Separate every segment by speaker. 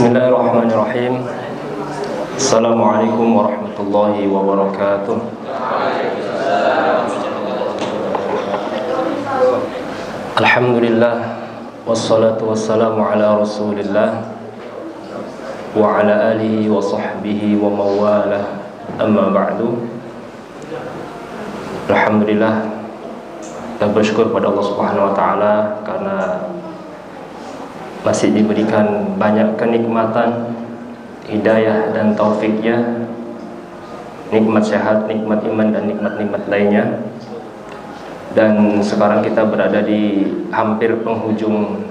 Speaker 1: Bismillahirrahmanirrahim. Assalamualaikum warahmatullahi wabarakatuh. Alhamdulillah, wassalatu wassalamu ala rasulillah wa ala alihi wa sahbihi wa mawalah, amma ba'du. Alhamdulillah, kita bersyukur pada Allah Subhanahu wa ta'ala karena masih diberikan banyak kenikmatan, hidayah dan taufiknya, nikmat sehat, nikmat iman dan nikmat-nikmat lainnya. Dan sekarang kita berada di hampir penghujung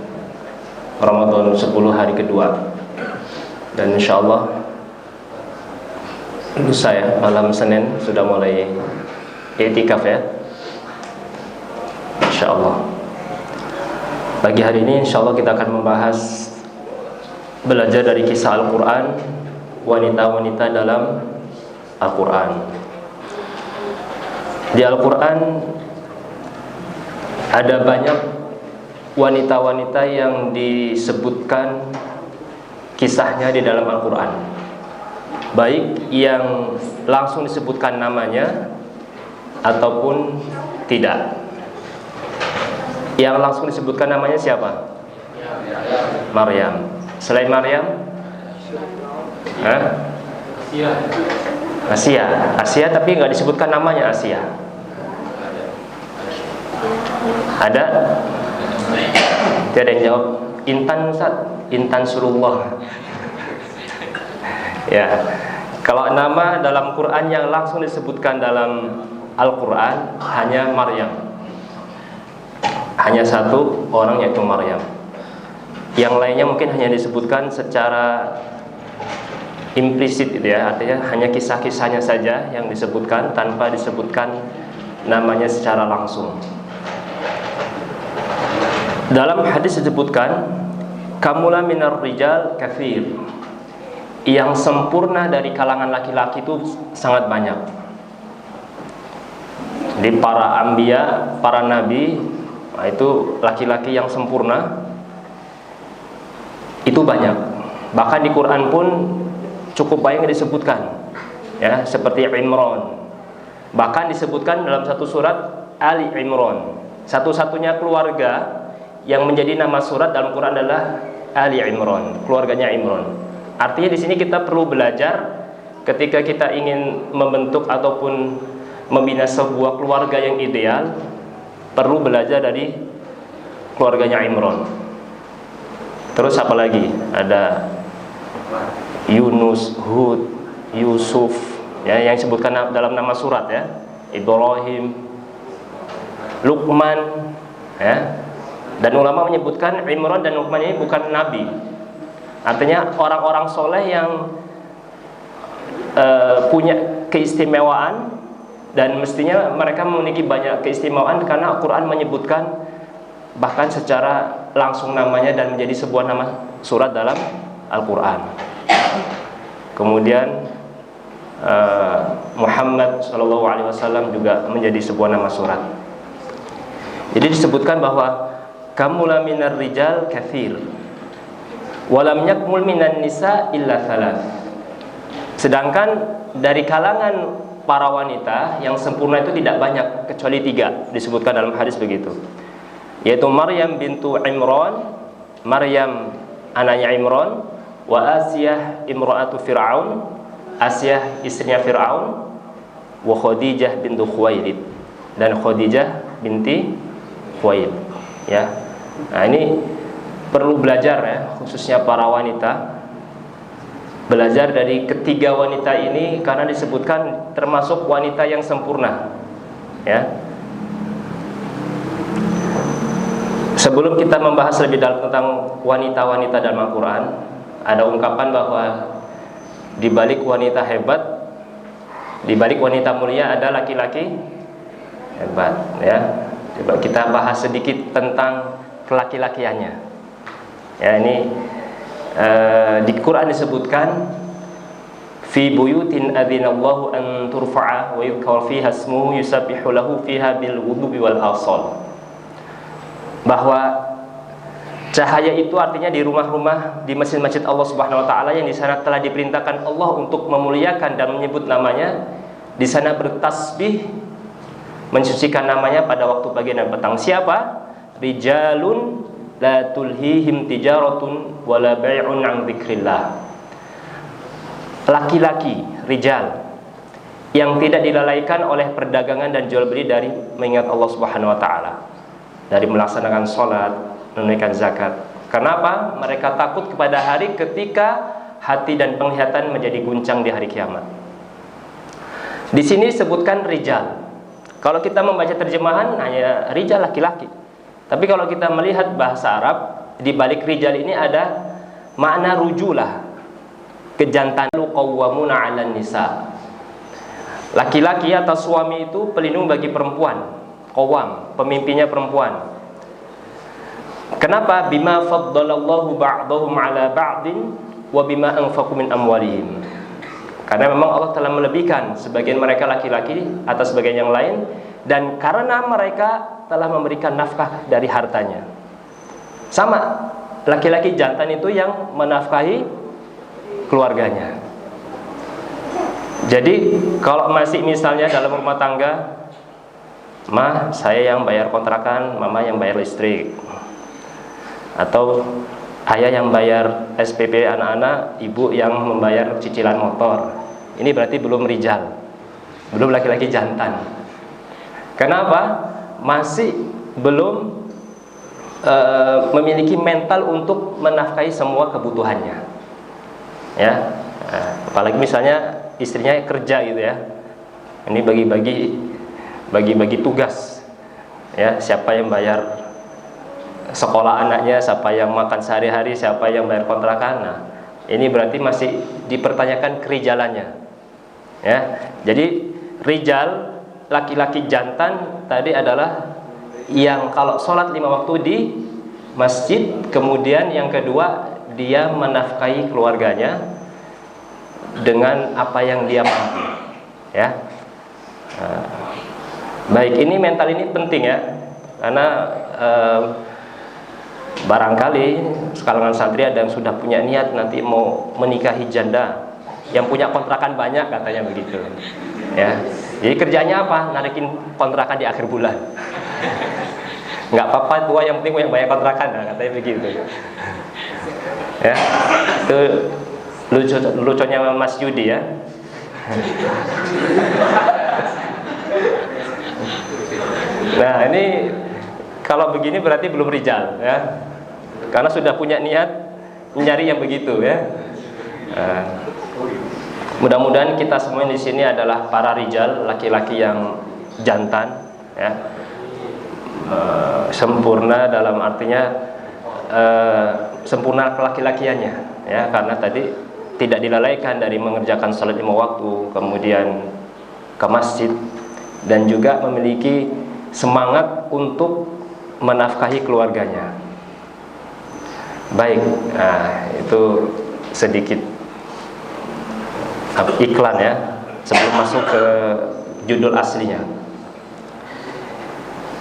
Speaker 1: Ramadan 10 hari kedua. Dan insyaallah lusa ya, malam Senin sudah mulai i'tikaf ya, insyaallah. Pagi hari ini insyaallah kita akan membahas, belajar dari kisah Al-Quran, wanita-wanita dalam Al-Quran. Di Al-Quran ada banyak wanita-wanita yang disebutkan kisahnya di dalam Al-Quran, baik yang langsung disebutkan namanya ataupun tidak. Yang langsung disebutkan namanya siapa? Maryam. Selain Maryam? Asia tapi nggak disebutkan namanya Asia. Ada? Tiada yang jawab. Intan Ustaz, Intan Surullah. Ya. Kalau nama dalam Quran yang langsung disebutkan dalam Al-Quran hanya Maryam. Hanya satu orang, yaitu Maryam. Yang lainnya mungkin hanya disebutkan secara implisit gitu ya, artinya hanya kisah-kisahnya saja yang disebutkan tanpa disebutkan namanya secara langsung. Dalam hadis disebutkan kamula minar rijal katsir, yang sempurna dari kalangan laki-laki itu sangat banyak. Di para anbiya, para nabi, nah, itu laki-laki yang sempurna itu banyak. Bahkan di Quran pun cukup banyak disebutkan, ya, seperti Imran. Bahkan disebutkan dalam satu surat Ali Imran. Satu-satunya keluarga yang menjadi nama surat dalam Quran adalah Ali Imran, keluarganya Imran. Artinya di sini kita perlu belajar ketika kita ingin membentuk ataupun membina sebuah keluarga yang ideal, perlu belajar dari keluarganya Imran. Terus apa lagi? Ada Yunus, Hud, Yusuf, ya, yang disebutkan dalam nama surat ya. Ibrahim, Luqman, ya. Dan ulama menyebutkan Imran dan Luqman ini bukan nabi. Artinya orang-orang soleh yang punya keistimewaan, dan mestinya mereka memiliki banyak keistimewaan karena Al-Quran menyebutkan bahkan secara langsung namanya dan menjadi sebuah nama surat dalam Al-Quran. Kemudian Muhammad SAW juga menjadi sebuah nama surat. Jadi disebutkan bahwa kamula minar rijal katsir walam yakmul minan nisa illa thalath. Sedangkan dari kalangan para wanita yang sempurna itu tidak banyak kecuali 3, disebutkan dalam hadis begitu, yaitu Maryam bintu Imran, Maryam anaknya Imran, wa Asiyah imra'atu Fir'aun, Asiyah istrinya Fir'aun, wa Khadijah bintu Khuwailid, dan Khadijah binti Khuwailid, ya. Nah, ini perlu belajar ya, khususnya para wanita, belajar dari ketiga wanita ini karena disebutkan termasuk wanita yang sempurna, ya. Sebelum kita membahas lebih dalam tentang wanita-wanita dalam Al-Quran, ada ungkapan bahwa di balik wanita hebat, di balik wanita mulia ada laki-laki hebat, ya. Coba kita bahas sedikit tentang kelaki-lakiannya. Ya, ini di Quran disebutkan fi buyutin adzinallahu an turfa'a wa yudhkar fiha ismuhu yusabbihu lahu fiha bil ghudubi wal asal, bahwa Cahaya itu artinya di rumah-rumah, di masjid-masjid Allah Subhanahu wa taala yang di sana telah diperintahkan Allah untuk memuliakan dan menyebut namanya, di sana bertasbih mensucikan namanya pada waktu pagi dan petang. Siapa? Rijalun la tulhihim tijaratun wala bai'un 'an dzikrillah. Laki-laki, rijal, yang tidak dilalaikan oleh perdagangan dan jual beli dari mengingat Allah Subhanahu wa taala, dari melaksanakan sholat, menunaikan zakat. Kenapa? Mereka takut kepada hari ketika hati dan penglihatan menjadi guncang di hari kiamat. Di sini disebutkan rijal. Kalau kita membaca terjemahan hanya rijal, laki-laki. Tapi kalau kita melihat bahasa Arab, di balik rijal ini ada makna rujulah, kejantanan, qawwamuna 'alan nisa. Laki-laki atau suami itu pelindung bagi perempuan, qawwam, pemimpinnya perempuan. Kenapa? Bima faddalallahu ba'dahum 'ala ba'din wa bima anfaqu min amwalihim. Karena memang Allah telah melebihkan sebagian mereka laki-laki atas sebagian yang lain, dan karena mereka telah memberikan nafkah dari hartanya. Sama, laki-laki jantan itu yang menafkahi keluarganya. Jadi kalau masih misalnya dalam rumah tangga, mah saya yang bayar kontrakan, mama yang bayar listrik, atau ayah yang bayar SPP anak-anak, ibu yang membayar cicilan motor, ini berarti belum rijal, belum laki-laki jantan. Kenapa? Masih belum memiliki mental untuk menafkahi semua kebutuhannya, ya. Apalagi misalnya istrinya kerja gitu ya, ini bagi-bagi tugas, ya. Siapa yang bayar sekolah anaknya, siapa yang makan sehari-hari, siapa yang bayar kontrakan. Nah, ini berarti masih dipertanyakan kerijalannya, ya. Jadi rijal, laki-laki jantan tadi adalah yang kalau sholat 5 waktu di masjid, kemudian yang kedua dia menafkahi keluarganya dengan apa yang dia mampu, ya. Baik, ini mental ini penting ya, karena barangkali sekalangan santri ada yang sudah punya niat nanti mau menikahi janda yang punya kontrakan banyak, katanya begitu, ya. Jadi kerjanya apa? Narikin kontrakan di akhir bulan. Nggak apa-apa tua, yang penting yang bayar kontrakan, nah, katanya begitu, ya. Itu lucunya Mas Yudi, ya. Nah, ini kalau begini berarti belum rijal, ya, karena sudah punya niat mencari yang begitu, ya. Mudah-mudahan kita semua di sini adalah para rijal, laki-laki yang jantan, ya, sempurna dalam artinya sempurna kelaki-lakiannya, ya, karena tadi tidak dilalaikan dari mengerjakan salat 5 waktu, kemudian ke masjid, dan juga memiliki semangat untuk menafkahi keluarganya. Baik, nah itu sedikit iklan, ya, sebelum masuk ke judul aslinya.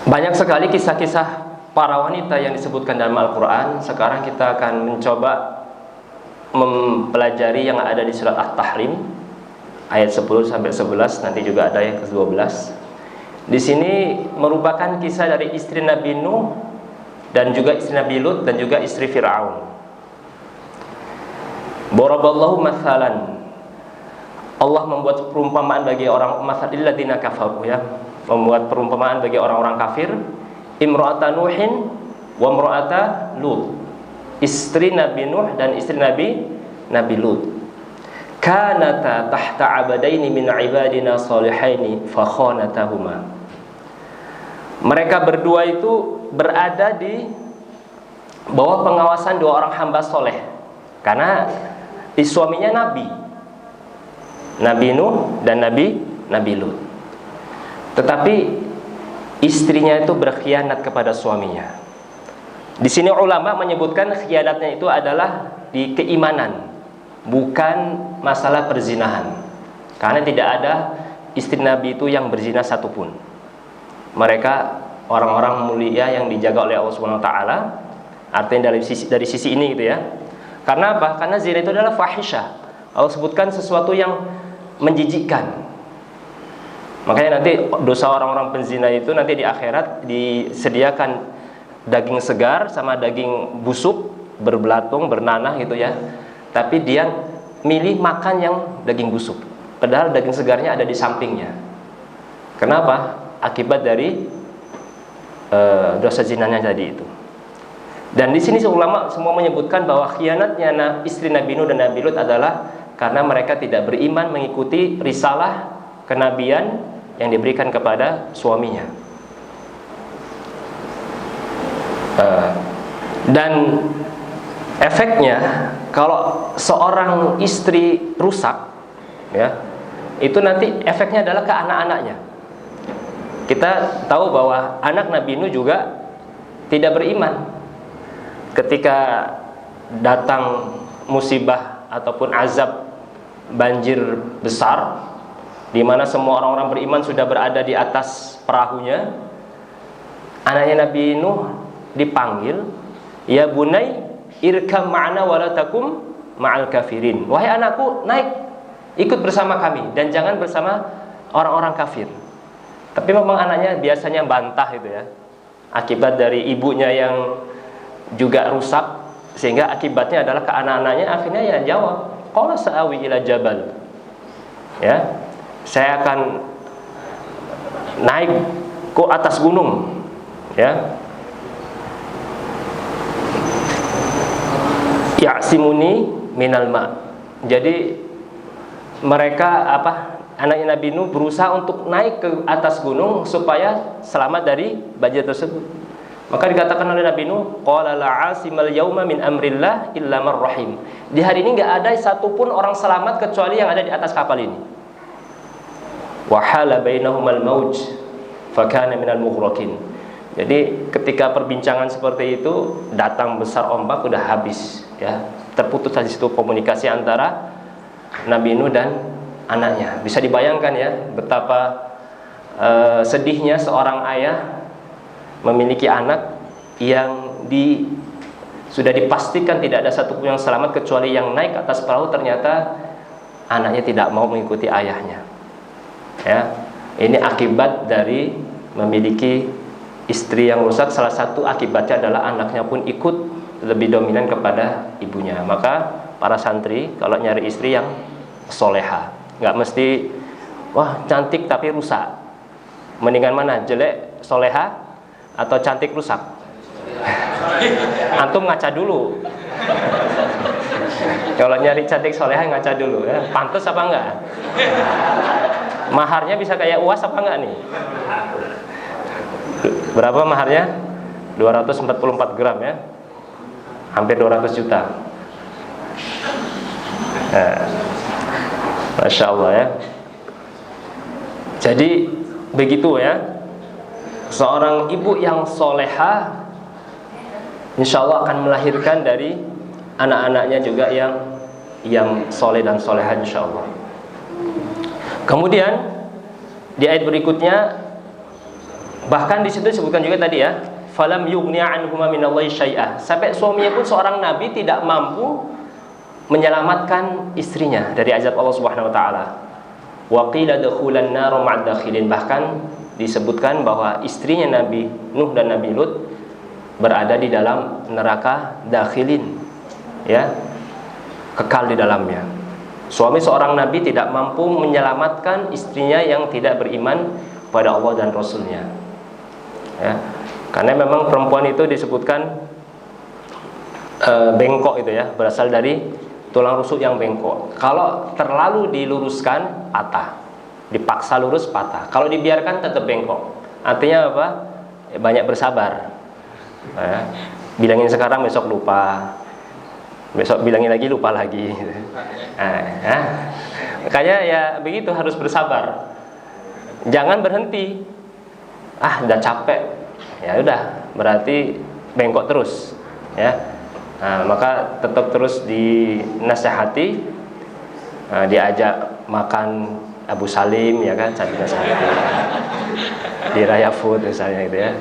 Speaker 1: Banyak sekali kisah-kisah para wanita yang disebutkan dalam Al-Quran. Sekarang kita akan mencoba mempelajari yang ada di surat At-Tahrim ayat 10 sampai 11, nanti juga ada ayat ke-12. Di sini merupakan kisah dari istri Nabi Nuh dan juga istri Nabi Lut dan juga istri Fir'aun. Daraballahu mathalan, Allah membuat perumpamaan bagi orang masalil ladzina kafaru, ya, membuat perumpamaan bagi orang-orang kafir. Imra'ata Nuhin wa imra'ata Lut, istri Nabi Nuh dan istri Nabi Lut. Kanata tahta abadaini min ibadina salihaini fa khanatahuma. Mereka berdua itu berada di bawah pengawasan 2 orang hamba soleh, karena suaminya Nabi Nuh dan Nabi Lut. Tetapi istrinya itu berkhianat kepada suaminya. Di sini ulama menyebutkan khianatnya itu adalah di keimanan, bukan masalah perzinahan. Karena tidak ada istri Nabi itu yang berzina satupun. Mereka orang-orang mulia yang dijaga oleh Allah Subhanahu wa taala. Artinya dari sisi ini gitu ya. Karena apa? Karena zina itu adalah fahisyah. Allah sebutkan sesuatu yang menjijikkan. Makanya nanti dosa orang-orang penzina itu nanti di akhirat disediakan daging segar sama daging busuk, berbelatung, bernanah gitu ya. Tapi dia milih makan yang daging busuk, padahal daging segarnya ada di sampingnya. Kenapa? Akibat dari dosa zinanya tadi itu. Dan di sini ulama semua menyebutkan bahwa khianatnya istri Nabi Nuh dan Nabi Lut adalah karena mereka tidak beriman mengikuti risalah kenabian yang diberikan kepada suaminya. Dan efeknya kalau seorang istri rusak, ya, itu nanti efeknya adalah ke anak-anaknya. Kita tahu bahwa anak Nabi Nuh juga tidak beriman. Ketika datang musibah ataupun azab banjir besar, di mana semua orang-orang beriman sudah berada di atas perahunya, anaknya Nabi Nuh dipanggil, ya bunai irkam ma'ana wala takum ma'al kafirin. Wahai anakku, naik ikut bersama kami dan jangan bersama orang-orang kafir. Tapi memang anaknya biasanya bantah itu ya, akibat dari ibunya yang juga rusak, sehingga akibatnya adalah ke anak-anaknya akhirnya ya jawab, qala sa'awi ila jabal, ya, saya akan naik ke atas gunung, ya, ya'simuni minal ma. Jadi mereka anaknya Nabi Nuh berusaha untuk naik ke atas gunung supaya selamat dari banjir tersebut. Maka dikatakan oleh Nabi Nuh, qala la 'asimal yauma min amrillah illa man rahim. Di hari ini enggak ada satupun orang selamat kecuali yang ada di atas kapal ini. Wa hala bainahumal mauj fa kana minal mughraqin. Jadi ketika perbincangan seperti itu, datang besar ombak, udah habis ya. Terputus di situ komunikasi antara Nabi Nuh dan anaknya. Bisa dibayangkan ya betapa sedihnya seorang ayah memiliki anak yang sudah dipastikan tidak ada satupun yang selamat kecuali yang naik ke atas perahu, ternyata anaknya tidak mau mengikuti ayahnya. Ya, ini akibat dari memiliki istri yang rusak. Salah satu akibatnya adalah anaknya pun ikut lebih dominan kepada ibunya. Maka para santri kalau nyari istri yang soleha, nggak mesti wah cantik tapi rusak. Mendingan mana, jelek soleha atau cantik rusak? Antum ngaca dulu. Kalau nyari cantik soleha ngaca dulu ya. Pantes apa enggak? Maharnya bisa kayak UAS apa enggak nih? Berapa maharnya? 244 gram ya. Hampir 200 juta. Nah, Masya Allah ya. Jadi begitu ya. Seorang ibu yang soleha insya Allah akan melahirkan dari anak-anaknya juga yang soleh dan soleha insya Allah. Kemudian di ayat berikutnya, bahkan di situ disebutkan juga tadi ya, falam yughni anhuma minallahi syai'ah. Sampai suaminya pun seorang nabi tidak mampu menyelamatkan istrinya dari azab Allah Subhanahu wa taala. Wa qila dakhulan nar ma'ad dakhilin. Bahkan disebutkan bahwa istrinya Nabi Nuh dan Nabi Lut berada di dalam neraka dakhilin, ya, kekal di dalamnya. Suami seorang nabi tidak mampu menyelamatkan istrinya yang tidak beriman pada Allah dan Rasulnya, ya. Karena memang perempuan itu disebutkan bengkok itu ya, berasal dari tulang rusuk yang bengkok. Kalau terlalu diluruskan patah, dipaksa lurus patah. Kalau dibiarkan tetap bengkok. Artinya apa? Banyak bersabar. Bilangin sekarang, besok lupa, besok bilangin lagi, lupa lagi. Makanya ya begitu, harus bersabar. Jangan berhenti. Udah capek. Ya udah, berarti bengkok terus. Ya. Maka tetap terus dinasehati, diajak makan Abu Salim ya kan, Sabina Sari, di Raya Food misalnya gitu ya.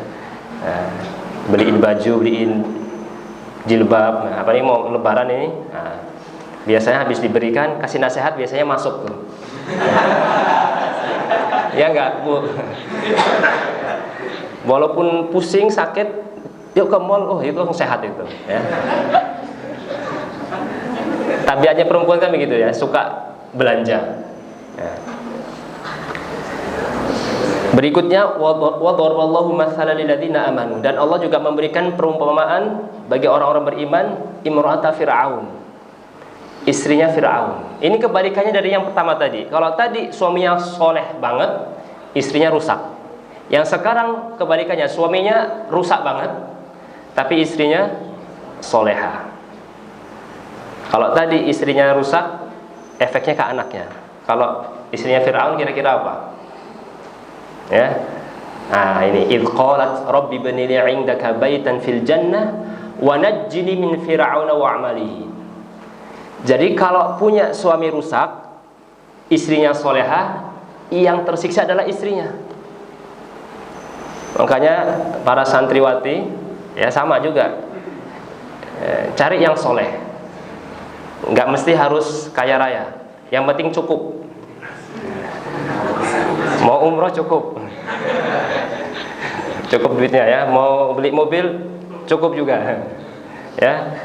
Speaker 1: Beliin baju, beliin jilbab. Nah, apa nih mau lebaran ini? Nah, biasanya habis diberikan kasih nasihat biasanya masuk tuh. Ya enggak, Bu? Walaupun pusing, sakit, yuk ke mall, oh itu langsung sehat itu, ya. Tabiatnya perempuan kan begitu ya, suka belanja. Ya. Berikutnya wa daraballahu mathalan lil ladzina amanu, dan Allah juga memberikan perumpamaan bagi orang-orang beriman, imra'ata Fir'aun, istrinya Fir'aun. Ini kebalikannya dari yang pertama tadi. Kalau tadi suaminya soleh banget, istrinya rusak. Yang sekarang kebalikannya, suaminya rusak banget, tapi istrinya soleha. Kalau tadi istrinya rusak, efeknya ke anaknya. Kalau istrinya Fir'aun kira-kira apa? Ya. Nah, ini idh qalat rabbi ibni li 'indaka baitan fil jannah wa najjini min fir'auna wa 'amalihi. Jadi kalau punya suami rusak, istrinya soleha, yang tersiksa adalah istrinya. Makanya para santriwati ya sama juga, cari yang soleh. Nggak mesti harus kaya raya, yang penting cukup. Mau umroh cukup, cukup duitnya ya. Mau beli mobil cukup juga, ya.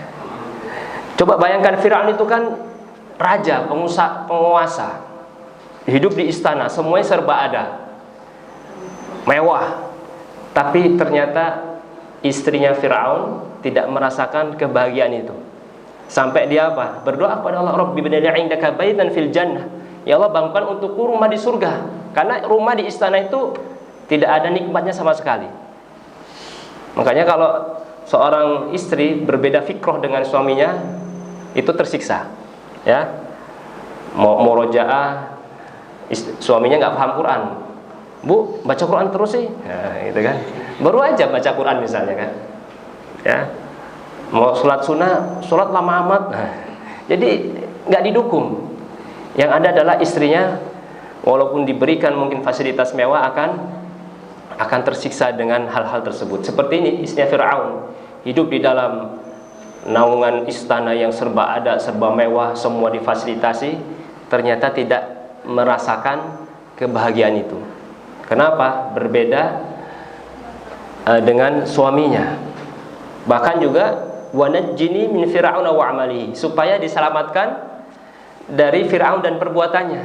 Speaker 1: Coba bayangkan Fir'aun itu kan raja, penguasa, hidup di istana, semuanya serba ada, mewah. Tapi ternyata istrinya Fir'aun tidak merasakan kebahagiaan itu. Sampai dia apa? Berdoa kepada Allah, Rabbi ibni li 'indaka baitan fil jannah. Ya Allah, bangunkan untukku rumah di surga. Karena rumah di istana itu tidak ada nikmatnya sama sekali. Makanya kalau seorang istri berbeda fikroh dengan suaminya, itu tersiksa, ya. Mau murojaah, suaminya nggak paham Quran, Bu, baca Quran terus sih, nah, gitu kan. Baru aja baca Quran misalnya kan, ya. Mau sholat sunnah, sholat lama amat, nah, jadi nggak didukung. Yang ada adalah istrinya, walaupun diberikan mungkin fasilitas mewah, akan tersiksa dengan hal-hal tersebut. Seperti ini istrinya Fir'aun, hidup di dalam naungan istana yang serba ada, serba mewah, semua difasilitasi, ternyata tidak merasakan kebahagiaan itu. Kenapa? Berbeda dengan suaminya. Bahkan juga wanajjini min fir'auna wa 'amalihi, supaya diselamatkan dari Fir'aun dan perbuatannya.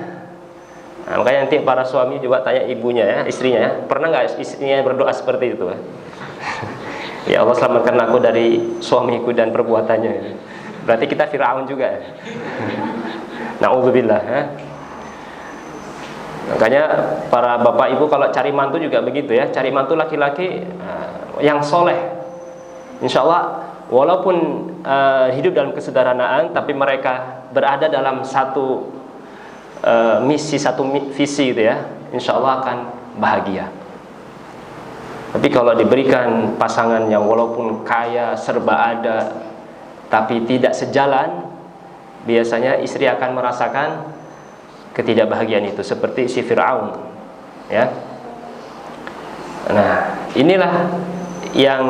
Speaker 1: Nah, makanya nanti para suami juga tanya ibunya ya, istrinya ya, pernah nggak istrinya berdoa seperti itu? Ya Allah, selamatkan aku dari suamiku dan perbuatannya. Berarti kita Fir'aun juga ya. Na'udzubillah ya. Makanya para bapak ibu kalau cari mantu juga begitu ya, cari mantu laki-laki yang soleh. Insya Allah walaupun hidup dalam kesederhanaan, tapi mereka berada dalam satu misi, satu visi gitu ya, insya Allah akan bahagia. Tapi kalau diberikan pasangan yang walaupun kaya, serba ada, tapi tidak sejalan, biasanya istri akan merasakan ketidakbahagiaan itu, seperti si Fir'aun ya. Nah, inilah yang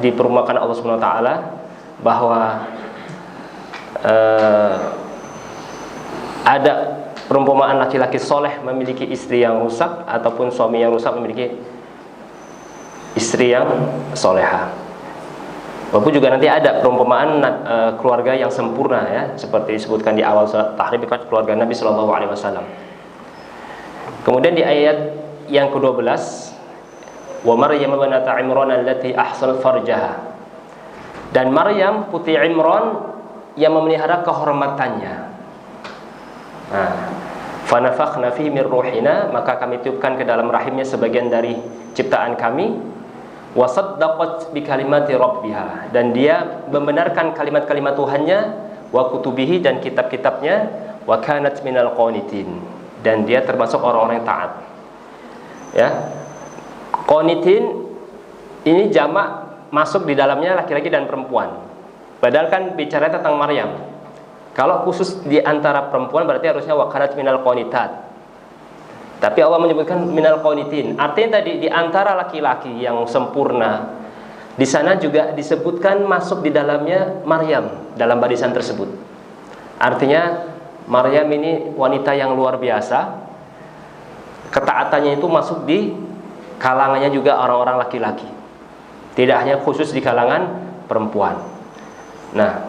Speaker 1: diperumpamakan Allah Subhanahu wa taala, bahwa ada perumpamaan laki-laki soleh memiliki istri yang rusak, ataupun suami yang rusak memiliki istri yang soleha. Walaupun juga nanti ada perumpamaan keluarga yang sempurna ya, seperti disebutkan di awal surat Tahrim, keluarga Nabi Shallallahu Alaihi Wasallam. Kemudian di ayat yang ke-12, wa Maryam binata Imran allati ahsanat farjaha, dan Maryam putri Imran yang memelihara kehormatannya. Nah, fanafakhna fihi min ruhina, maka kami tiupkan ke dalam rahimnya sebagian dari ciptaan kami. Wa saddaqat bi kalimati rabbiha, dan dia membenarkan kalimat-kalimat Tuhannya, wa kutubihi, dan kitab-kitabnya, wa kanat minal qanitin, dan dia termasuk orang-orang yang taat. Ya. Qanitin ini jamak, masuk di dalamnya laki-laki dan perempuan. Padahal kan bicara tentang Maryam. Kalau khusus di antara perempuan berarti harusnya wa kanat minal qanitat. Tapi Allah menyebutkan minal qanitin. Artinya tadi di antara laki-laki yang sempurna, Di sana juga disebutkan masuk di dalamnya Maryam dalam barisan tersebut. Artinya Maryam ini wanita yang luar biasa. Ketaatannya itu masuk di kalangannya juga orang-orang laki-laki, tidak hanya khusus di kalangan perempuan. Nah,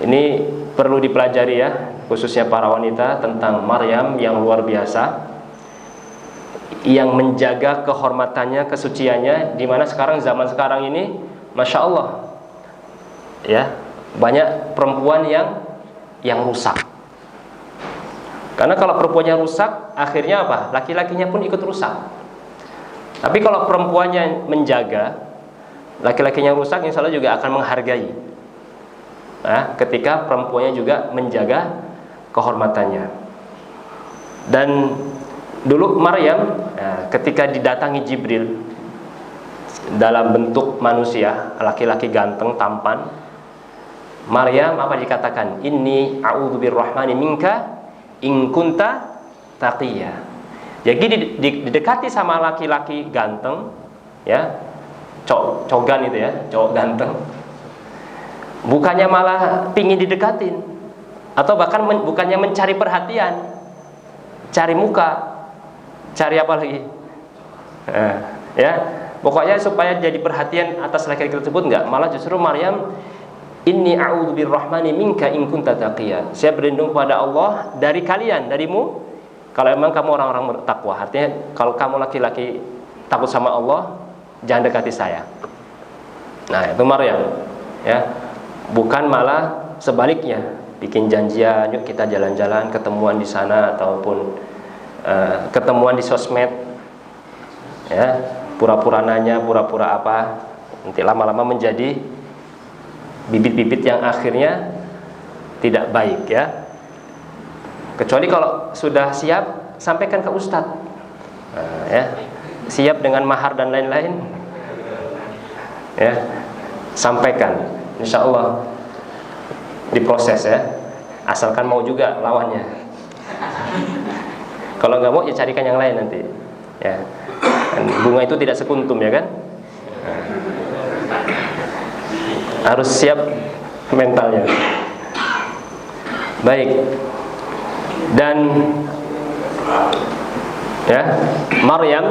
Speaker 1: ini perlu dipelajari ya, khususnya para wanita, tentang Maryam yang luar biasa, yang menjaga kehormatannya, kesuciannya, di mana sekarang zaman sekarang ini, masya Allah, ya, banyak perempuan yang rusak. Karena kalau perempuannya rusak, akhirnya apa? Laki-lakinya pun ikut rusak. Tapi kalau perempuannya menjaga, laki-lakinya rusak, insya Allah juga akan menghargai. Nah, ketika perempuannya juga menjaga kehormatannya. Dan dulu Maryam, ketika didatangi Jibril dalam bentuk manusia, laki-laki ganteng, tampan, Maryam apa dikatakan? Inni a'udzu birrahmani minka in kunta taqiyya. Jadi didekati sama laki-laki ganteng, ya, cogan itu ya, cowok ganteng, bukannya malah pingin didekatin, atau bahkan bukannya mencari perhatian, cari muka, cari apa lagi, ya, pokoknya supaya jadi perhatian atas laki-laki tersebut, enggak, malah justru Maryam, inni a'udzu birrahmani minka in kunta taqiyya. Saya berlindung pada Allah dari kalian, darimu, kalau memang kamu orang-orang bertakwa. Artinya kalau kamu laki-laki takut sama Allah, jangan dekati saya. Nah, itu Maryam, ya. Bukan malah sebaliknya, bikin janjian, yuk kita jalan-jalan, ketemuan di sana, ataupun ketemuan di sosmed, ya, pura-pura nanya, pura-pura apa, nanti lama-lama menjadi bibit-bibit yang akhirnya tidak baik, ya. Kecuali kalau sudah siap, sampaikan ke ustadz, ya, siap dengan mahar dan lain-lain, ya, sampaikan, insya Allah diproses, ya, asalkan mau juga lawannya. Kalau nggak mau, ya carikan yang lain nanti, ya. Bunga itu tidak sekuntum, ya kan. Harus siap mentalnya. Baik. Dan ya, Maryam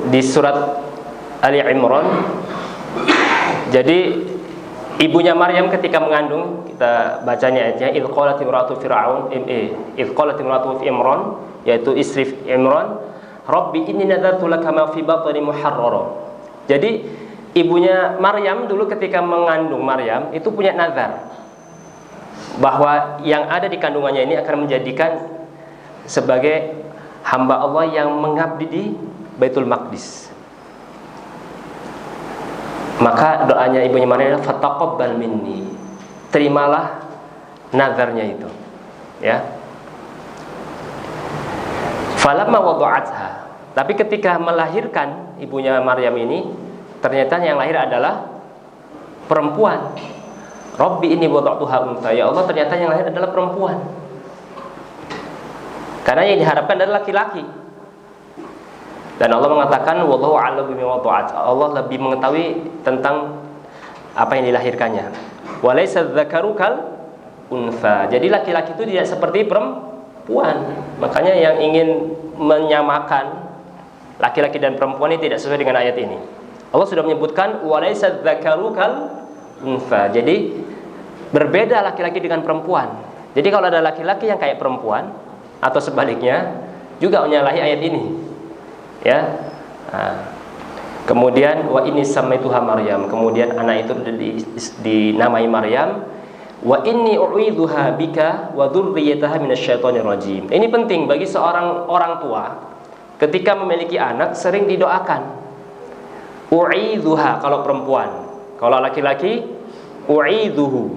Speaker 1: di surat Ali Imran. Jadi ibunya Maryam ketika mengandung, kita bacanya ayatnya, idz qalat imra'atu fir'aun idz qalat imra'atu Imran, yaitu istri Imran, rabbi inni nadartu laka ma fi batni muharrara. Jadi ibunya Maryam dulu ketika mengandung Maryam itu punya nazar bahwa yang ada di kandungannya ini akan menjadikan sebagai hamba Allah yang mengabdi di Baitul Maqdis. Maka doanya ibunya Maryam, fataqabbal minni, terimalah nazarnya itu, ya. Falamma wada'atha, tapi ketika melahirkan ibunya Maryam ini, ternyata yang lahir adalah perempuan. Rabbi inni wada'tuha untha, ya Allah, ternyata yang lahir adalah perempuan. Karena yang diharapkan adalah laki-laki. Dan Allah mengatakan wallahu a'lam bima wada'at, Allah lebih mengetahui tentang apa yang dilahirkannya. Wa laysa dzakaru kal untha. Jadi laki-laki itu tidak seperti perempuan. Makanya yang ingin menyamakan laki-laki dan perempuan ini tidak sesuai dengan ayat ini. Allah sudah menyebutkan walaysa dzakaru kal untha. Jadi berbeda laki-laki dengan perempuan. Jadi kalau ada laki-laki yang kayak perempuan atau sebaliknya, juga menyalahi ayat ini, ya. Nah, kemudian wa inni samaituha Maryam, kemudian anak itu dinamai Maryam. Wa inni u'idzuha bika wa dzurriyyataha minasyaitonir rajim. Ini penting bagi seorang orang tua ketika memiliki anak, sering didoakan. U'idzuha kalau perempuan, kalau laki-laki u'idzuhu,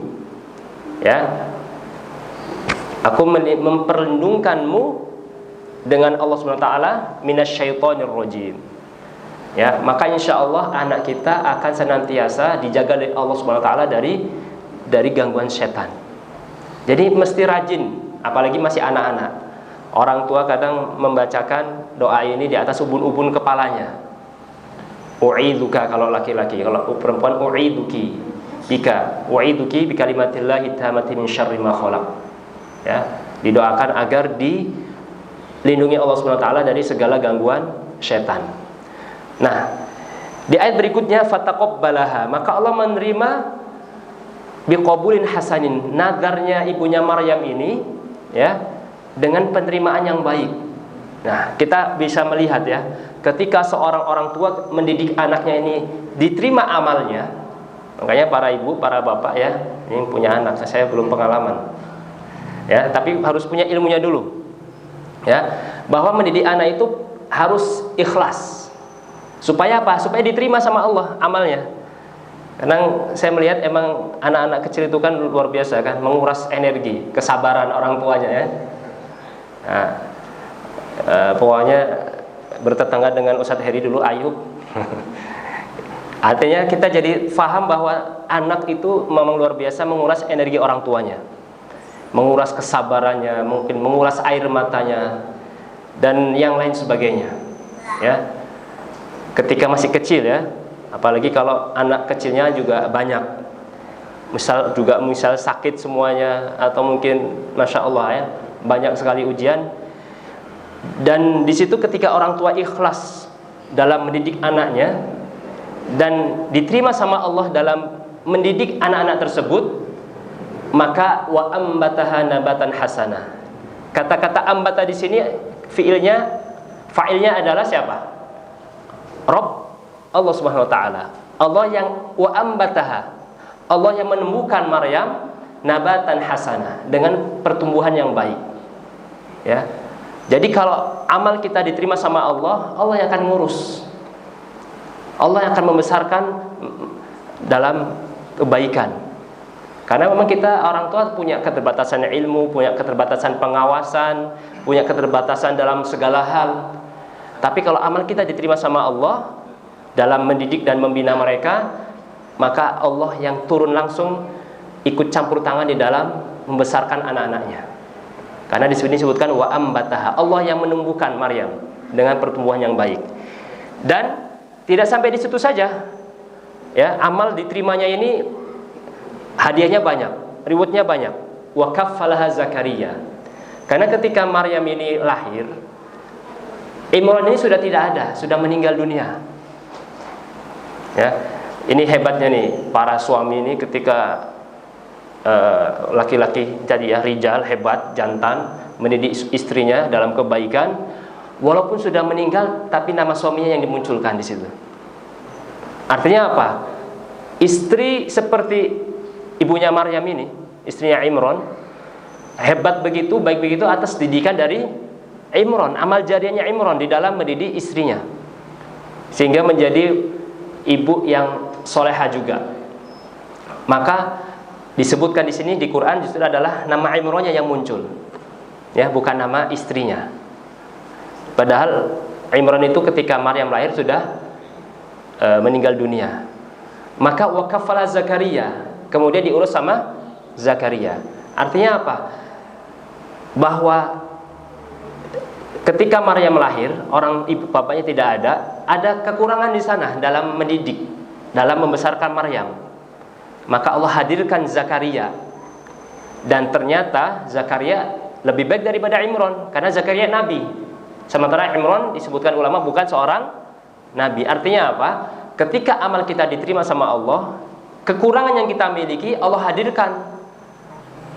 Speaker 1: ya, aku memperlindungkanmu dengan Allah SWT minasyaitonir rajim, ya. Maka insya Allah anak kita akan senantiasa dijaga oleh Allah SWT dari gangguan setan. Jadi mesti rajin, apalagi masih anak-anak. Orang tua kadang membacakan doa ini di atas ubun-ubun kepalanya. U'idzuka kalau laki-laki, kalau perempuan u'idzuki bika, u'idzuki bi kalimatillahi tammati min syarri ma khalaq. Ya, didoakan agar dilindungi Allah Subhanahu wa taala dari segala gangguan setan. Nah, di ayat berikutnya fataqabbalaha, maka Allah menerima biqabulin hasanin, nadarnya ibunya Maryam ini ya dengan penerimaan yang baik. Nah, kita bisa melihat ya, ketika seorang orang tua mendidik anaknya ini diterima amalnya. Makanya para ibu, para bapak ya, ini punya anak, saya belum pengalaman. Ya, tapi harus punya ilmunya dulu. Ya, bahwa mendidik anak itu harus ikhlas. Supaya apa? Supaya diterima sama Allah amalnya. Kadang saya melihat emang anak-anak kecil itu kan luar biasa kan, menguras energi, kesabaran orang tuanya ya. Nah, pokoknya bertetangga dengan Ustadz Heri dulu, Ayub. Artinya kita jadi paham bahwa anak itu memang luar biasa menguras energi orang tuanya, menguras kesabarannya, mungkin menguras air matanya dan yang lain sebagainya. Ya, ketika masih kecil ya, apalagi kalau anak kecilnya juga banyak, misal sakit semuanya atau mungkin masya Allah ya banyak sekali ujian. Dan di situ ketika orang tua ikhlas dalam mendidik anaknya dan diterima sama Allah dalam mendidik anak-anak tersebut, maka wa ambataha nabatan hasanah. Kata-kata ambata di sini fa'ilnya adalah siapa? Rabb, Allah Subhanahu wa taala. Allah yang wa ambataha, Allah yang menumbuhkan Maryam nabatan hasanah, dengan pertumbuhan yang baik. Ya. Jadi kalau amal kita diterima sama Allah, Allah yang akan ngurus. Allah yang akan membesarkan dalam kebaikan. Karena memang kita orang tua punya keterbatasan ilmu, punya keterbatasan pengawasan, punya keterbatasan dalam segala hal. Tapi kalau amal kita diterima sama Allah dalam mendidik dan membina mereka, maka Allah yang turun langsung ikut campur tangan di dalam membesarkan anak-anaknya. Karena di sini disebutkan wa ambataha, Allah yang menumbuhkan Maryam dengan pertumbuhan yang baik. Dan tidak sampai di situ saja. Ya, amal diterimanya ini hadiahnya banyak, rewardnya banyak. Wa kaffalaha Zakaria. Karena ketika Maryam ini lahir, Imran ini sudah tidak ada, sudah meninggal dunia. Ya, ini hebatnya nih para suami ini ketika laki-laki tadi ya, rijal hebat, jantan, mendidik istrinya dalam kebaikan, walaupun sudah meninggal, tapi nama suaminya yang dimunculkan di situ. Artinya apa? Istri seperti ibunya Maryam ini, istrinya Imran, hebat begitu, baik begitu atas didikan dari Imran, amal jariahnya Imran di dalam mendidik istrinya, sehingga menjadi ibu yang soleha juga. Maka disebutkan di sini di Quran justru adalah nama Imrannya yang muncul, ya, bukan nama istrinya. Padahal Imran itu ketika Maryam lahir sudah meninggal dunia. Maka wa kafala Zakaria, kemudian diurus sama Zakaria. Artinya apa? Bahwa ketika Maryam lahir, orang ibu bapaknya tidak ada kekurangan di sana dalam mendidik, dalam membesarkan Maryam. Maka Allah hadirkan Zakaria. Dan ternyata Zakaria lebih baik daripada Imran, karena Zakaria nabi. Sementara Imran disebutkan ulama bukan seorang nabi. Artinya apa? Ketika amal kita diterima sama Allah, kekurangan yang kita miliki Allah hadirkan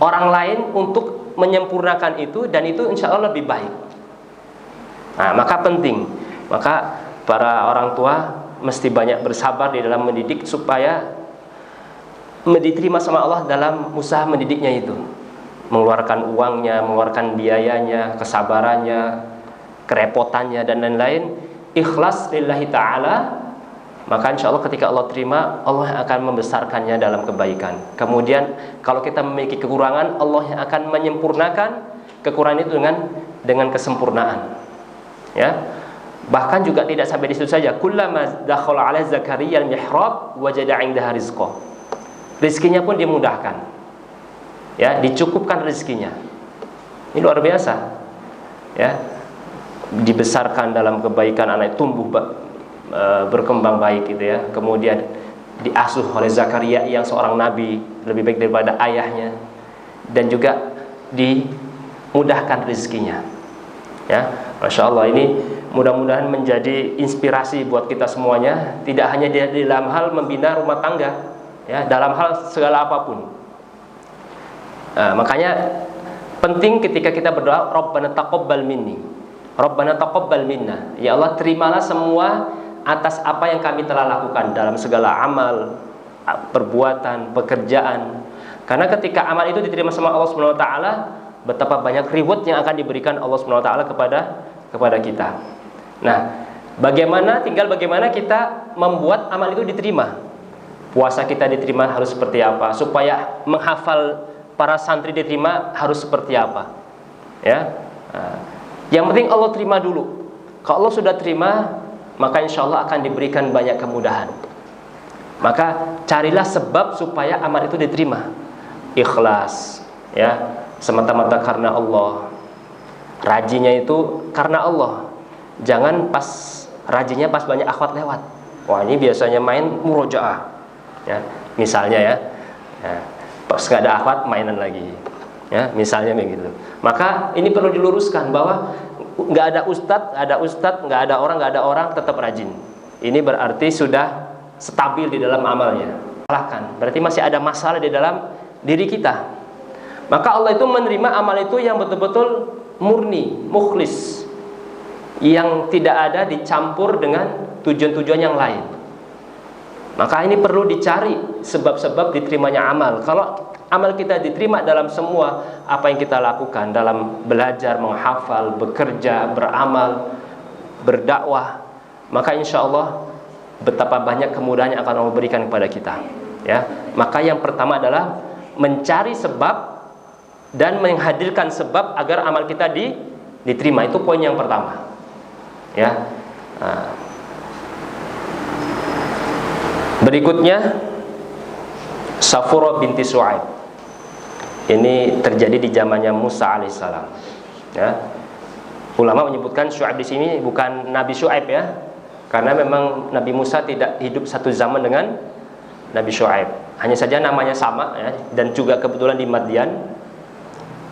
Speaker 1: orang lain untuk menyempurnakan itu, dan itu insya Allah lebih baik. Nah, maka penting, maka para orang tua mesti banyak bersabar di dalam mendidik supaya diterima sama Allah dalam usaha mendidiknya itu, mengeluarkan uangnya, mengeluarkan biayanya, kesabarannya, kerepotannya dan lain-lain, ikhlas lillahi ta'ala. Maka insya Allah ketika Allah terima, Allah akan membesarkannya dalam kebaikan. Kemudian kalau kita memiliki kekurangan, Allah yang akan menyempurnakan kekurangan itu dengan kesempurnaan. Ya, bahkan juga tidak sampai di situ saja. Kullama dakhala ala Zakaria al-mihrab wajada 'indaha rizqa. Rizkinya pun dimudahkan. Ya, dicukupkan rizkinya. Ini luar biasa. Ya, dibesarkan dalam kebaikan, anak tumbuh berkembang baik gitu ya. Kemudian diasuh oleh Zakaria yang seorang nabi, lebih baik daripada ayahnya, dan juga dimudahkan rezekinya. Ya, Masya Allah, ini mudah-mudahan menjadi inspirasi buat kita semuanya, tidak hanya di dalam hal membina rumah tangga, ya, dalam hal segala apapun. Makanya penting ketika kita berdoa, Rabbana taqabbal minni, Rabbana taqabbal minna, ya Allah terimalah semua atas apa yang kami telah lakukan dalam segala amal, perbuatan, pekerjaan. Karena ketika amal itu diterima sama Allah Subhanahu wa taala, betapa banyak reward yang akan diberikan Allah Subhanahu wa taala kepada kita. Nah, tinggal bagaimana kita membuat amal itu diterima. Puasa kita diterima harus seperti apa? Supaya menghafal para santri diterima harus seperti apa? Ya. Yang penting Allah terima dulu. Kalau Allah sudah terima, maka insya Allah akan diberikan banyak kemudahan. Maka carilah sebab supaya amal itu diterima. Ikhlas, ya, semata-mata karena Allah. Rajinnya itu karena Allah. Jangan pas rajinnya pas banyak akhwat lewat. Wah, ini biasanya main murojaah, ya, misalnya ya. Pas nggak ada akhwat mainan lagi, ya, misalnya begitu. Maka ini perlu diluruskan bahwa nggak ada ustadz, nggak ada orang tetap rajin. Ini berarti sudah stabil di dalam amalnya. Berarti masih ada masalah di dalam diri kita. Maka Allah itu menerima amal itu yang betul-betul murni, mukhlis, yang tidak ada dicampur dengan tujuan-tujuan yang lain. Maka ini perlu dicari sebab-sebab diterimanya amal. Kalau amal kita diterima dalam semua apa yang kita lakukan, dalam belajar, menghafal, bekerja, beramal, berdakwah, maka insya Allah betapa banyak kemudahan yang akan Allah berikan kepada kita. Ya, maka yang pertama adalah mencari sebab dan menghadirkan sebab agar amal kita diterima. Itu poin yang pertama. Ya. Berikutnya, Safurah binti Su'aib. Ini terjadi di zamannya Musa alaihissalam. Ya. Ulama menyebutkan Su'aib di sini bukan Nabi Su'aib, ya, karena memang Nabi Musa tidak hidup satu zaman dengan Nabi Su'aib. Hanya saja namanya sama, ya, dan juga kebetulan di Madian.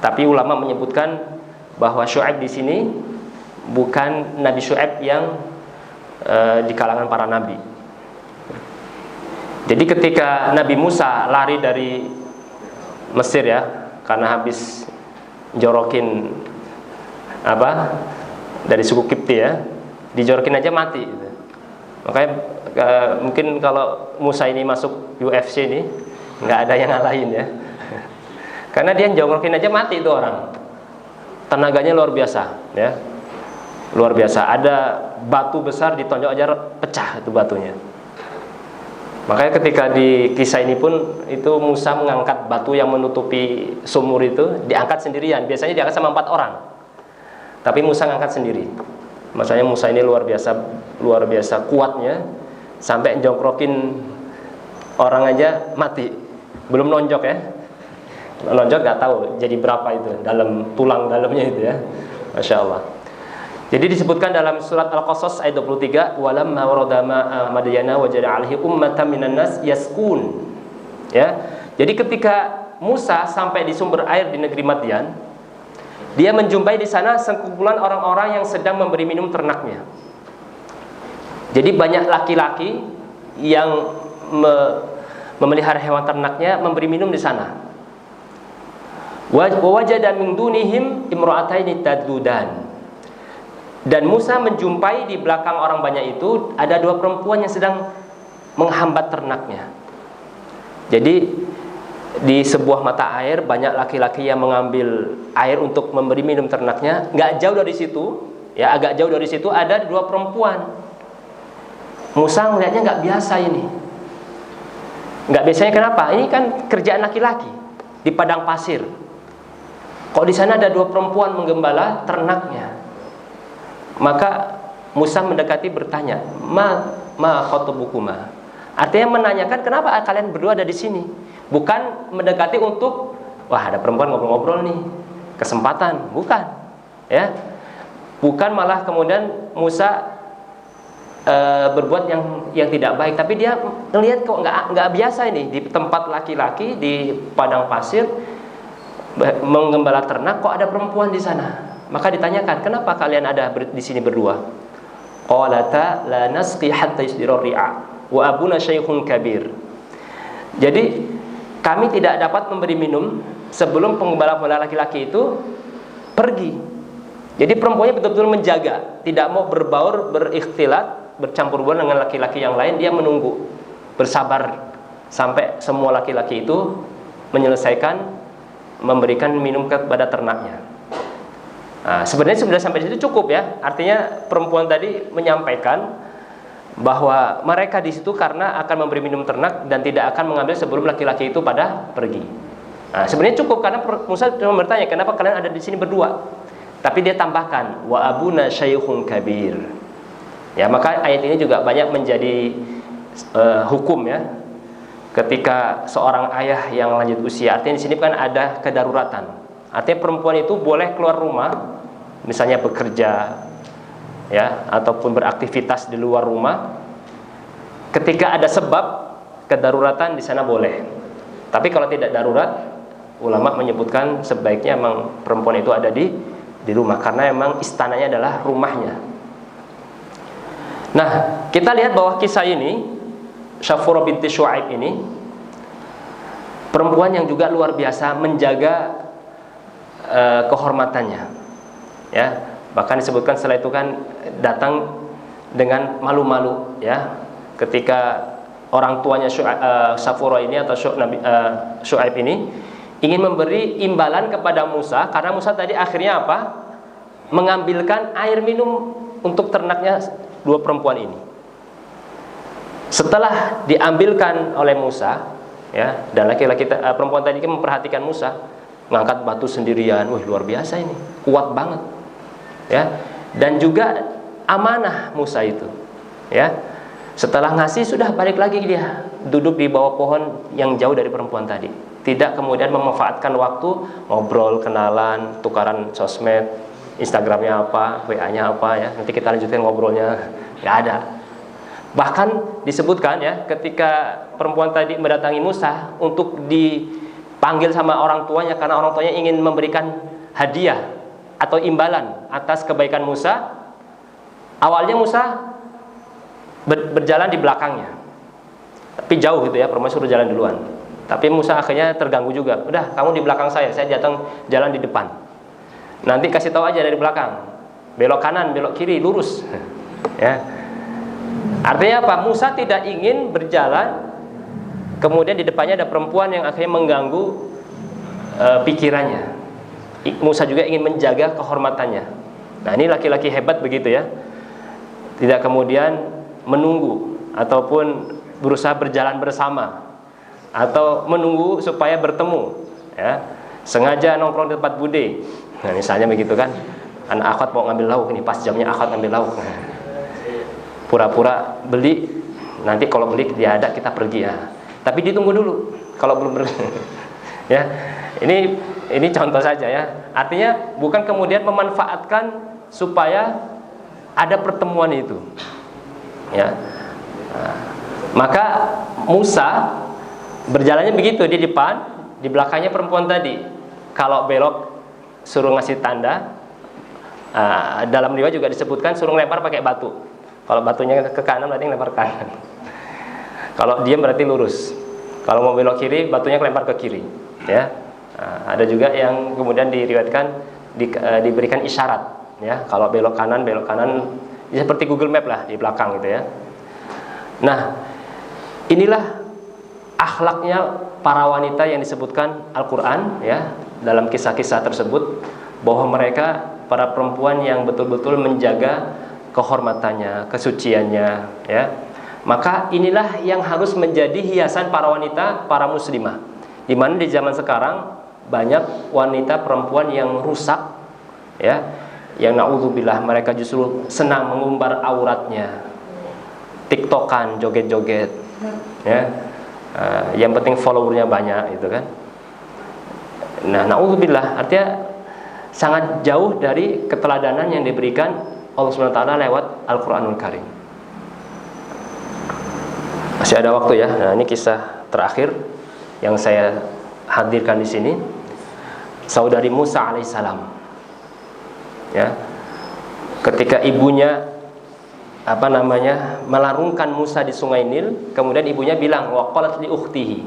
Speaker 1: Tapi ulama menyebutkan bahwa Su'aib di sini bukan Nabi Su'aib yang di kalangan para nabi. Jadi ketika Nabi Musa lari dari Mesir, ya, karena habis jorokin dari suku Kipti, ya, dijorokin aja mati gitu. Makanya mungkin kalau Musa ini masuk UFC ini nggak ada yang ngalahin, ya. Karena dia jorokin aja mati itu orang. Tenaganya luar biasa, ya. Luar biasa. Ada batu besar ditonjok aja pecah itu batunya. Makanya ketika di kisah ini pun itu Musa mengangkat batu yang menutupi sumur itu, diangkat sendirian. Biasanya diangkat sama 4 orang, tapi Musa ngangkat sendiri. Maksudnya Musa ini luar biasa kuatnya, sampai jongkrokin orang aja mati. Belum nonjok, ya. Nonjok nggak tahu jadi berapa itu dalam tulang dalamnya itu, ya. Masya Allah. Jadi disebutkan dalam surat Al-Qasas ayat 23, walamma warada madyana wajada alaihi ummatan minan nas yaskun. Ya. Jadi ketika Musa sampai di sumber air di negeri Madian, dia menjumpai di sana sekumpulan orang-orang yang sedang memberi minum ternaknya. Jadi banyak laki-laki yang memelihara hewan ternaknya memberi minum di sana. Wa wajada min dunihim imra'ataini taddudan. Dan Musa menjumpai di belakang orang banyak itu ada 2 perempuan yang sedang menghambat ternaknya. Jadi di sebuah mata air banyak laki-laki yang mengambil air untuk memberi minum ternaknya. Nggak jauh dari situ, ya, agak jauh dari situ ada 2 perempuan. Musa melihatnya nggak biasa ini. Nggak biasanya kenapa? Ini kan kerjaan laki-laki di padang pasir. Kok di sana ada 2 perempuan menggembala ternaknya? Maka Musa mendekati bertanya, ma khotubukuma. Artinya menanyakan kenapa kalian berdua ada di sini. Bukan mendekati untuk, wah ada perempuan ngobrol-ngobrol nih, kesempatan. Bukan, ya. Bukan malah kemudian Musa berbuat yang tidak baik, tapi dia melihat kok nggak biasa ini di tempat laki-laki di padang pasir menggembala ternak, kok ada perempuan di sana. Maka ditanyakan, kenapa kalian ada di sini berdua? Qalata la nasqi hatta yusdira ri'a wa abuna syaikhun kabir. Jadi kami tidak dapat memberi minum sebelum penggembala-penggembala laki-laki itu pergi. Jadi perempuannya betul-betul menjaga, tidak mau berbaur, berikhtilat, bercampur baur dengan laki-laki yang lain. Dia menunggu, bersabar sampai semua laki-laki itu menyelesaikan memberikan minum kepada ternaknya. Nah, sebenarnya sudah sampai di situ cukup ya. Artinya perempuan tadi menyampaikan bahwa mereka di situ karena akan memberi minum ternak dan tidak akan mengambil sebelum laki-laki itu pada pergi. Nah, sebenarnya cukup karena Musa cuma bertanya, kenapa kalian ada di sini berdua? Tapi dia tambahkan, wa abuna syaikhun kabir. Ya, maka ayat ini juga banyak menjadi hukum ya. Ketika seorang ayah yang lanjut usia, artinya di sini kan ada kedaruratan. Artinya perempuan itu boleh keluar rumah, misalnya bekerja, ya, ataupun beraktivitas di luar rumah. Ketika ada sebab kedaruratan di sana boleh. Tapi kalau tidak darurat, ulama menyebutkan sebaiknya memang perempuan itu ada di rumah karena memang istananya adalah rumahnya. Nah, kita lihat bahwa kisah ini, Syafura binti Syu'aib ini perempuan yang juga luar biasa menjaga kehormatannya. Ya, bahkan disebutkan setelah itu kan datang dengan malu-malu ya, ketika orang tuanya Syafura ini atau Syu'aib ini ingin memberi imbalan kepada Musa karena Musa tadi akhirnya apa? Mengambilkan air minum untuk ternaknya dua perempuan ini. Setelah diambilkan oleh Musa, ya, dan laki-laki perempuan tadi memperhatikan Musa, ngangkat batu sendirian, wah luar biasa ini, kuat banget, ya, dan juga amanah Musa itu, ya. Setelah ngasih sudah balik lagi dia duduk di bawah pohon yang jauh dari perempuan tadi. Tidak kemudian memanfaatkan waktu ngobrol, kenalan, tukaran sosmed, Instagramnya apa, WA-nya apa ya. Nanti kita lanjutkan ngobrolnya. Nggak ada. Bahkan disebutkan ya, ketika perempuan tadi mendatangi Musa untuk dipanggil sama orang tuanya karena orang tuanya ingin memberikan hadiah atau imbalan atas kebaikan Musa. Awalnya Musa berjalan di belakangnya, tapi jauh gitu ya, perempuan suruh jalan duluan. Tapi Musa akhirnya terganggu juga. Udah, kamu di belakang saya datang jalan di depan. Nanti kasih tahu aja dari belakang. Belok kanan, belok kiri, lurus. Ya. Artinya apa? Musa tidak ingin berjalan kemudian di depannya ada perempuan yang akhirnya mengganggu pikirannya. Musa juga ingin menjaga kehormatannya. Nah, ini laki-laki hebat begitu ya. Tidak kemudian menunggu ataupun berusaha berjalan bersama atau menunggu supaya bertemu ya. Sengaja nongkrong di tempat bude. Nah, misalnya begitu kan. Anak akhwat mau ngambil lauk nih, pas jamnya akhwat ngambil lauk. Pura-pura beli, nanti kalau beli dia ada kita pergi ya. Tapi ditunggu dulu kalau belum ya. Ini contoh saja ya. Artinya bukan kemudian memanfaatkan supaya ada pertemuan itu. Ya. Nah, maka Musa berjalannya begitu di depan, di belakangnya perempuan tadi. Kalau belok suruh ngasih tanda. Dalam riwayat juga disebutkan suruh lempar pakai batu. Kalau batunya ke kanan berarti lempar ke kanan. Kalau diam berarti lurus. Kalau mau belok kiri, batunya kelempar ke kiri. Ya. Ada juga yang kemudian diriwayatkan diberikan isyarat. Ya. Kalau belok kanan ya seperti Google Map lah di belakang gitu ya. Nah, inilah akhlaknya para wanita yang disebutkan Al-Quran ya, dalam kisah-kisah tersebut, bahwa mereka para perempuan yang betul-betul menjaga kehormatannya, kesuciannya ya. Maka inilah yang harus menjadi hiasan para wanita, para muslimah. Di mana di zaman sekarang banyak wanita perempuan yang rusak ya, yang na'udzubillah mereka justru senang mengumbar auratnya, tiktokan, joget-joget ya. Yang penting followernya banyak gitu kan. Nah, na'udzubillah, artinya sangat jauh dari keteladanan yang diberikan Allah SWT lewat Al-Quranul Karim. Masih ada waktu ya. Nah, ini kisah terakhir yang saya hadirkan di sini. Saudari Musa alaihissalam. Ya. Ketika ibunya melarungkan Musa di Sungai Nil, kemudian ibunya bilang waqalat li ukhtihi.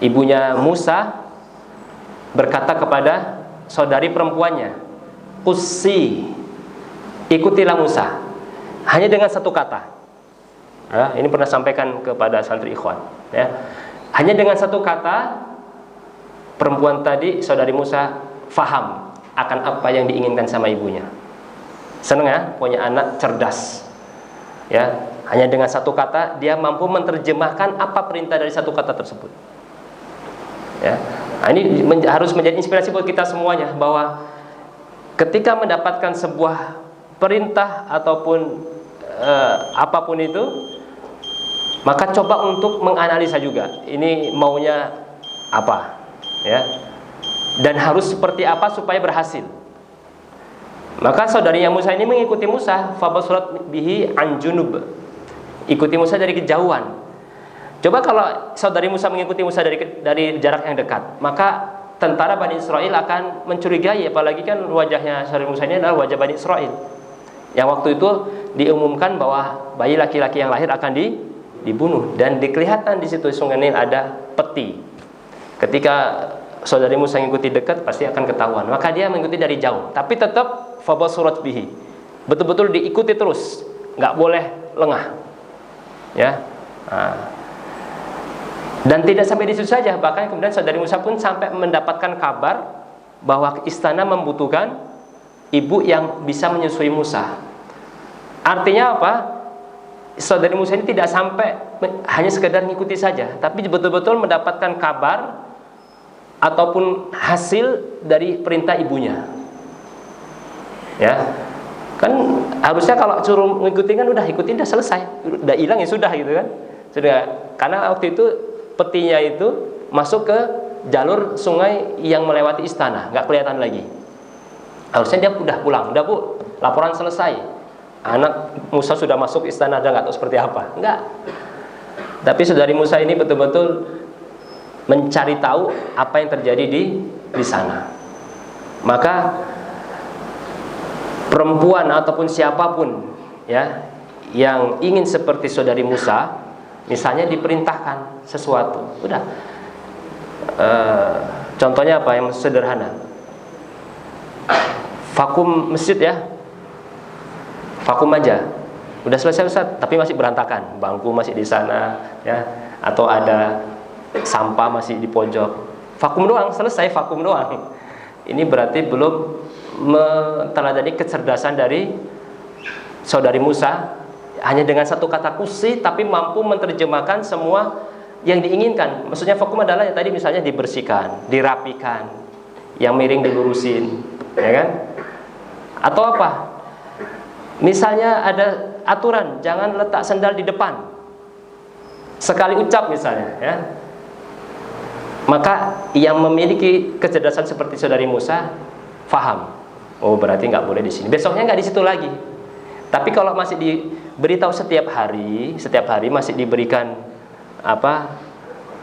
Speaker 1: Ibunya Musa berkata kepada saudari perempuannya, "Qussi, ikutilah Musa." Hanya dengan satu kata. Ya, ini pernah sampaikan kepada santri ikhwan, ya. Hanya dengan satu kata, perempuan tadi, saudari Musa, faham akan apa yang diinginkan sama ibunya. Senang ya, punya anak cerdas. Ya, hanya dengan satu kata dia mampu menerjemahkan apa perintah dari satu kata tersebut. Ya, nah, ini harus menjadi inspirasi buat kita semuanya, bahwa ketika mendapatkan sebuah perintah ataupun apapun itu, maka coba untuk menganalisa juga ini maunya apa, ya, dan harus seperti apa supaya berhasil. Maka saudarinya Musa ini mengikuti Musa, fabasurat bihi an junub, ikuti Musa dari kejauhan. Coba kalau saudari Musa mengikuti Musa dari jarak yang dekat, maka tentara Bani Israel akan mencurigai, apalagi kan wajahnya saudari Musa ini adalah wajah Bani Israel yang waktu itu diumumkan bahwa bayi laki-laki yang lahir akan dibunuh, dan kelihatan di situ Sungai Nil ada peti. Ketika saudari Musa mengikuti dekat pasti akan ketahuan, maka dia mengikuti dari jauh, tapi tetap fabasurat bihi, betul-betul diikuti terus, nggak boleh lengah, ya. Nah, dan tidak sampai di situ saja, bahkan kemudian saudari Musa pun sampai mendapatkan kabar bahwa istana membutuhkan ibu yang bisa menyusui Musa. Artinya apa? Saudari Musa ini tidak sampai hanya sekedar mengikuti saja, tapi betul-betul mendapatkan kabar ataupun hasil dari perintah ibunya. Ya, kan harusnya kalau suruh mengikuti kan udah ikutin, udah selesai, udah hilang ya sudah gitu kan, sudah. Karena waktu itu petinya itu masuk ke jalur sungai yang melewati istana, nggak kelihatan lagi. Harusnya dia udah pulang, udah bu, laporan selesai, anak Musa sudah masuk istana, aja nggak tahu seperti apa, enggak. Tapi saudari Musa ini betul-betul mencari tahu apa yang terjadi di sana. Maka perempuan ataupun siapapun, ya, yang ingin seperti saudari Musa, misalnya diperintahkan sesuatu, udah. Contohnya apa yang sederhana? Vakum masjid ya, vakum aja, udah selesai Ustaz, tapi masih berantakan, bangku masih di sana, ya, atau ada sampah masih di pojok, vakum doang, selesai vakum doang. Ini berarti belum meneladani kecerdasan dari saudari Musa. Hanya dengan satu kata kusi, tapi mampu menerjemahkan semua yang diinginkan. Maksudnya vakum adalah yang tadi misalnya dibersihkan, dirapikan, yang miring dilurusin, ya kan? Atau apa? Misalnya ada aturan jangan letak sandal di depan, sekali ucap misalnya, ya. Maka yang memiliki kecerdasan seperti saudari Musa faham, oh berarti nggak boleh di sini. Besoknya nggak di situ lagi. Tapi kalau masih diberitahu setiap hari masih diberikan apa,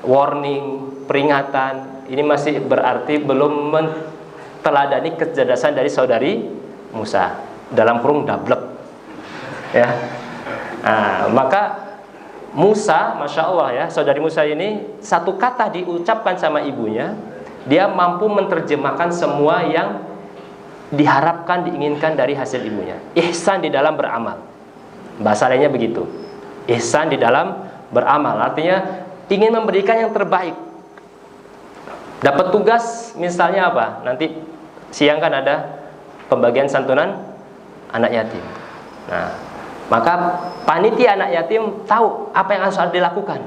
Speaker 1: warning, peringatan, ini masih berarti belum teladani kecerdasan dari saudari Musa, dalam kurung dablek, ya. Nah, maka Musa, masya Allah ya, saudari Musa ini satu kata diucapkan sama ibunya, dia mampu menerjemahkan semua yang diharapkan, diinginkan dari hasil ibunya. Ihsan di dalam beramal, bahasa lainnya begitu. Ihsan di dalam beramal, artinya ingin memberikan yang terbaik. Dapat tugas misalnya apa? Nanti siang kan ada pembagian santunan anak yatim. Nah, maka panitia anak yatim tahu apa yang harus dilakukan,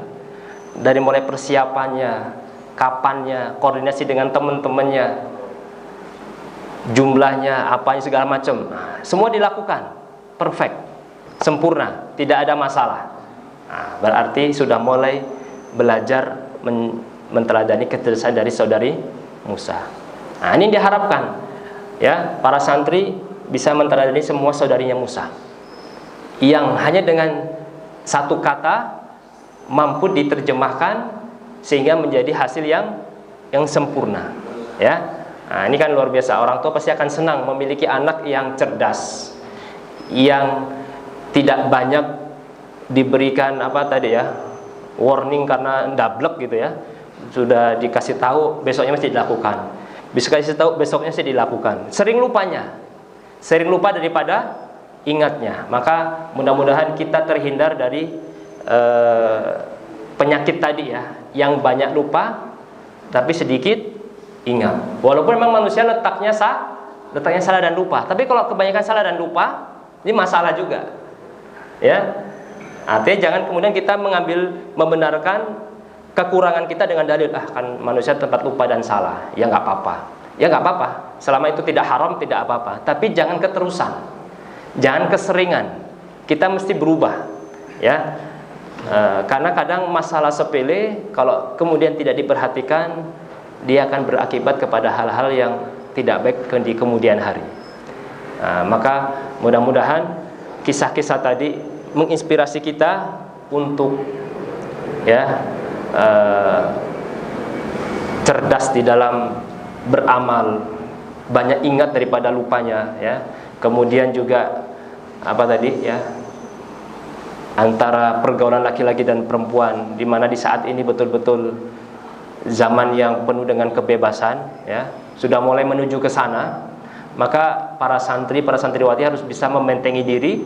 Speaker 1: dari mulai persiapannya, kapannya, koordinasi dengan teman-temannya, jumlahnya, apanya segala macam. Nah, semua dilakukan perfect, sempurna, tidak ada masalah. Nah, berarti sudah mulai belajar menteladani kecerdasan dari saudari Musa. Nah, ini diharapkan, ya, para santri bisa menteladani semua saudarinya Musa, yang hanya dengan satu kata mampu diterjemahkan sehingga menjadi hasil yang sempurna, ya. Nah, ini kan luar biasa. Orang tua pasti akan senang memiliki anak yang cerdas, yang tidak banyak diberikan warning karena ndablek gitu ya. Sudah dikasih tahu, besoknya mesti dilakukan. Bisa kasih tahu, besoknya mesti dilakukan. Sering lupa daripada ingatnya. Maka mudah-mudahan kita terhindar dari penyakit tadi ya, yang banyak lupa tapi sedikit ingat. Walaupun memang manusia letaknya salah dan lupa. Tapi kalau kebanyakan salah dan lupa, ini masalah juga. Ya. Artinya jangan kemudian kita membenarkan kekurangan kita dengan dalil, kan manusia tempat lupa dan salah. Ya nggak apa-apa. Ya nggak apa-apa. Selama itu tidak haram, tidak apa-apa. Tapi jangan keterusan. Jangan keseringan. Kita mesti berubah. Ya. Karena kadang masalah sepele kalau kemudian tidak diperhatikan, dia akan berakibat kepada hal-hal yang tidak baik di kemudian hari. Maka mudah-mudahan kisah-kisah tadi menginspirasi kita untuk cerdas di dalam beramal, banyak ingat daripada lupanya, ya. Kemudian juga antara pergaulan laki-laki dan perempuan, di mana di saat ini betul-betul zaman yang penuh dengan kebebasan, ya, sudah mulai menuju ke sana. Maka para santriwati harus bisa membentengi diri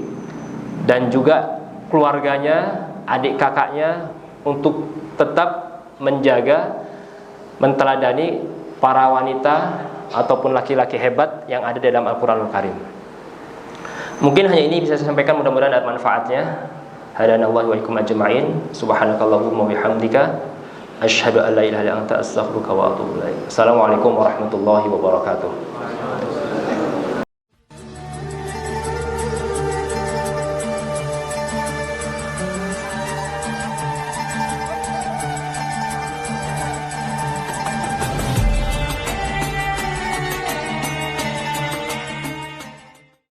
Speaker 1: dan juga keluarganya, adik kakaknya, untuk tetap menjaga, menteladani para wanita ataupun laki-laki hebat yang ada di dalam Al-Quranul Karim. Mungkin hanya ini bisa saya sampaikan, mudah-mudahan ada manfaatnya. Hadanallahu wa ikum ajma'in. Subhanakallahumma wa bihamdika asyhadu an la ilaha illa anta astaghfiruka wa atubu ilaik. Assalamualaikum warahmatullahi wabarakatuh.